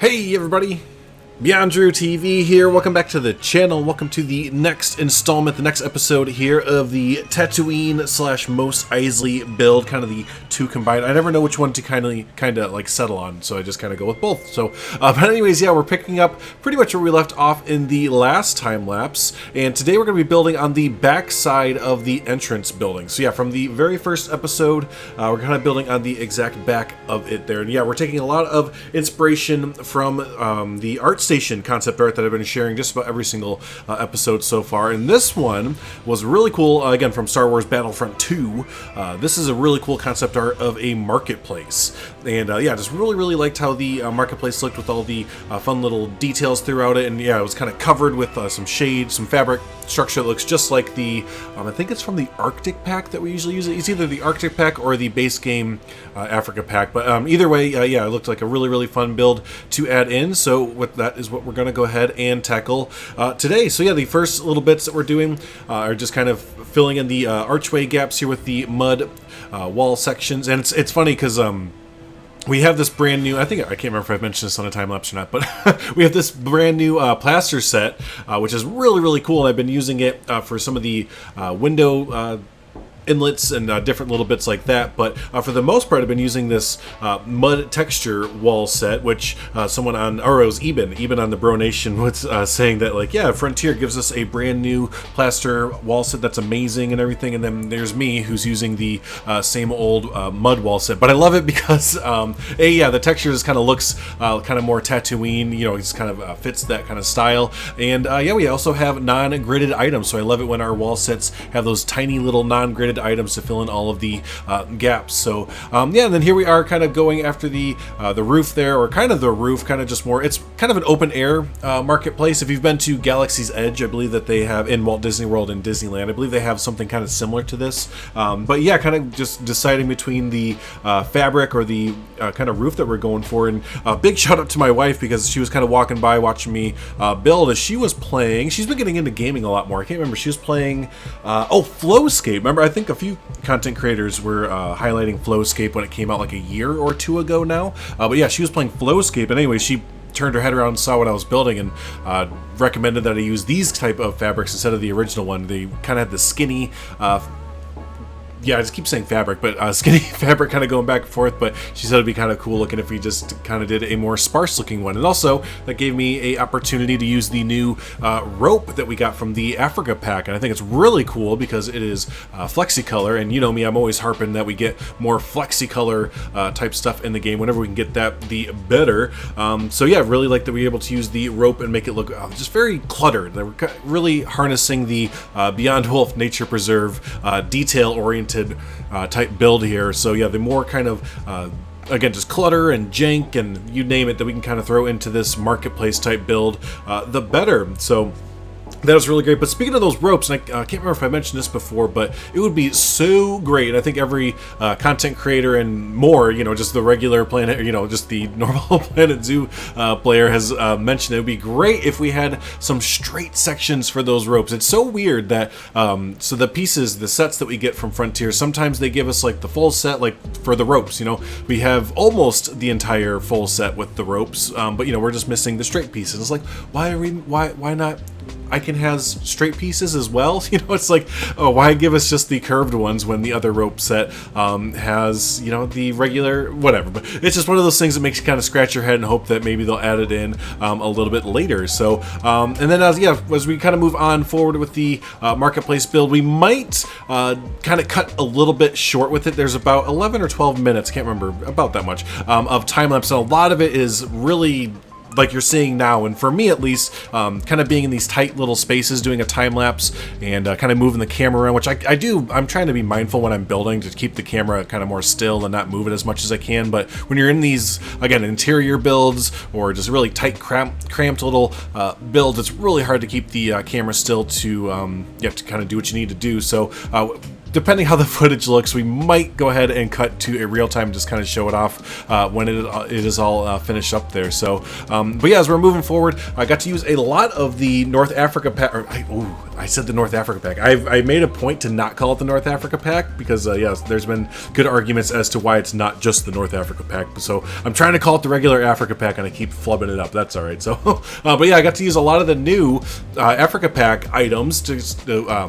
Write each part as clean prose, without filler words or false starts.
Hey everybody, Beyond Drew TV here. Welcome back to the channel. Welcome to the next installment, the next episode here of the Tatooine / Mos Eisley build, kind of the two combined. I never know which one to kind of like settle on, so I just kind of go with both. So, but anyways, yeah, we're picking up pretty much where we left off in the last time lapse, and today we're going to be building on the back side of the entrance building. So yeah, from the very first episode, we're kind of building on the exact back of it there, and yeah, we're taking a lot of inspiration from the art station concept art that I've been sharing just about every single episode so far, and this one was really cool, again from Star Wars Battlefront 2. This is a really cool concept art of a marketplace, and yeah, just really liked how the marketplace looked with all the fun little details throughout it, and yeah, it was kind of covered with some shade, some fabric structure that looks just like the, I think it's from the Arctic pack that we usually use. It's either the Arctic pack or the base game Africa pack, but either way, yeah, it looked like a really fun build to add in. So with that is what we're going to go ahead and tackle today. So yeah, the first little bits that we're doing are just kind of filling in the archway gaps here with the mud wall sections, and it's funny because we have this brand new, I can't remember if I've mentioned this on a time lapse or not, but we have this brand new plaster set, which is really cool, and I've been using it for some of the window inlets and different little bits like that, but for the most part I've been using this mud texture wall set, which someone on, or it was Eben on the Bro Nation was saying that, like, yeah, Frontier gives us a brand new plaster wall set that's amazing and everything, and then there's me who's using the same old mud wall set, but I love it because yeah, the texture just kind of looks kind of more Tatooine, you know, it just kind of fits that kind of style, and yeah, we also have non-gridded items, so I love it when our wall sets have those tiny little non-gridded items to fill in all of the gaps. So yeah, and then here we are kind of going after the roof there, or kind of the roof, kind of just more, it's kind of an open air marketplace. If you've been to Galaxy's Edge, I believe that they have, in Walt Disney World and Disneyland, I believe they have something kind of similar to this, but yeah, kind of just deciding between the fabric or the kind of roof that we're going for. And big shout out to my wife, because she was kind of walking by watching me build as she was playing. She's been getting into gaming a lot more. I can't remember, she was playing Flowscape. Remember, I think a few content creators were highlighting Flowscape when it came out like a year or two ago now, but yeah, she was playing Flowscape, and anyway, she turned her head around and saw what I was building, and recommended that I use these type of fabrics instead of the original one. They kind of had the skinny yeah, I just keep saying fabric, but skinny fabric kind of going back and forth, but she said it'd be kind of cool looking if we just kind of did a more sparse looking one. And also, that gave me a opportunity to use the new rope that we got from the Africa pack, and I think it's really cool because it is flexicolor, and you know me, I'm always harping that we get more flexicolor type stuff in the game. Whenever we can get that, the better. So yeah, I really like that we were able to use the rope and make it look just very cluttered. They were really harnessing the Beyond Wolf Nature Preserve detail-oriented type build here. So yeah, the more kind of again, just clutter and jank and you name it that we can kind of throw into this marketplace type build, the better. So that was really great. But speaking of those ropes, and I can't remember if I mentioned this before, but it would be so great, and I think every content creator and more, you know, just the regular Planet, you know, just the normal Planet Zoo player has mentioned it would be great if we had some straight sections for those ropes. It's so weird that, so the pieces, the sets that we get from Frontier, sometimes they give us like the full set, like for the ropes, you know, we have almost the entire full set with the ropes, but you know, we're just missing the straight pieces. It's like, why not? I can has straight pieces as well. You know, it's like, oh, why give us just the curved ones when the other rope set has, you know, the regular whatever. But it's just one of those things that makes you kind of scratch your head and hope that maybe they'll add it in a little bit later. So and then as we kind of move on forward with the marketplace build, we might kind of cut a little bit short with it. There's about 11 or 12 minutes, can't remember, about that much of time lapse, and a lot of it is really like you're seeing now, and for me at least, kind of being in these tight little spaces, doing a time lapse and kind of moving the camera around, which I do. I'm trying to be mindful when I'm building to keep the camera kind of more still and not move it as much as I can. But when you're in these, again, interior builds or just really tight, cramped little builds, it's really hard to keep the camera still to you have to kind of do what you need to do. So depending how the footage looks, we might go ahead and cut to a real time and just kind of show it off when it is all finished up there. So, but yeah, as we're moving forward, I got to use a lot of the North Africa pack. I said the North Africa pack. I made a point to not call it the North Africa pack because, yes, there's been good arguments as to why it's not just the North Africa pack. So I'm trying to call it the regular Africa pack, and I keep flubbing it up. That's all right. So, but yeah, I got to use a lot of the new Africa pack items to,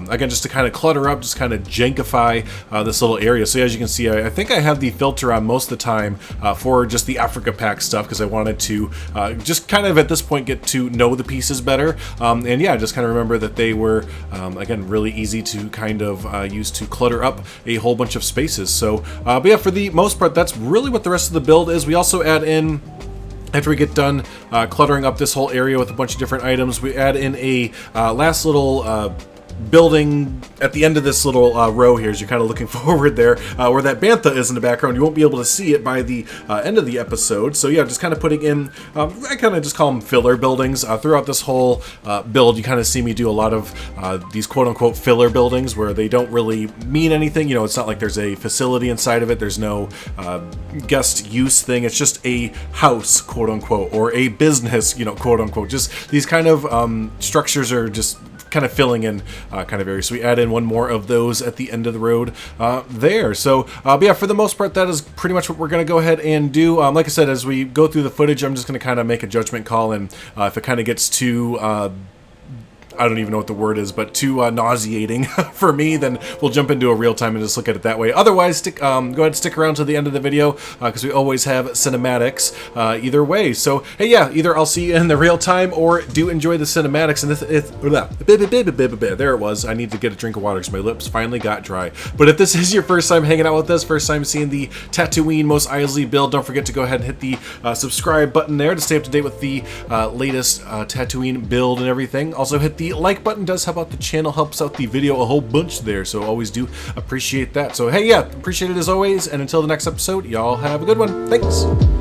again, just to kind of clutter up, just kind of jankify this little area. So as you can see, I think I have the filter on most of the time for just the Africa pack stuff because I wanted to just kind of at this point get to know the pieces better. And yeah, just kind of remember that they were, again, really easy to kind of use to clutter up a whole bunch of spaces. So, but yeah, for the most part, that's really what the rest of the build is. We also add in, after we get done cluttering up this whole area with a bunch of different items, we add in a last little building at the end of this little row here, as you're kind of looking forward there, where that bantha is in the background. You won't be able to see it by the end of the episode. So yeah, just kind of putting in, I kind of just call them filler buildings. Throughout this whole build, you kind of see me do a lot of these quote-unquote filler buildings where they don't really mean anything. You know, it's not like there's a facility inside of it. There's no guest use thing. It's just a house, quote-unquote, or a business, you know, quote-unquote. Just these kind of structures are just kind of filling in kind of areas. So we add in one more of those at the end of the road there. So but yeah, for the most part, that is pretty much what we're going to go ahead and do. Like I said, as we go through the footage, I'm just going to kind of make a judgment call, and if it kind of gets too I don't even know what the word is, but too nauseating for me, then we'll jump into a real time and just look at it that way. Otherwise, go ahead and stick around to the end of the video because we always have cinematics either way. So, hey, yeah, either I'll see you in the real time or do enjoy the cinematics. And there it was. I need to get a drink of water because my lips finally got dry. But if this is your first time hanging out with us, first time seeing the Tatooine Most Isley build, don't forget to go ahead and hit the subscribe button there to stay up to date with the latest Tatooine build and everything. Also, hit the like button. Does help out the channel, helps out the video a whole bunch there, so always do appreciate that. So hey, yeah, appreciate it as always, and until the next episode, y'all have a good one. Thanks.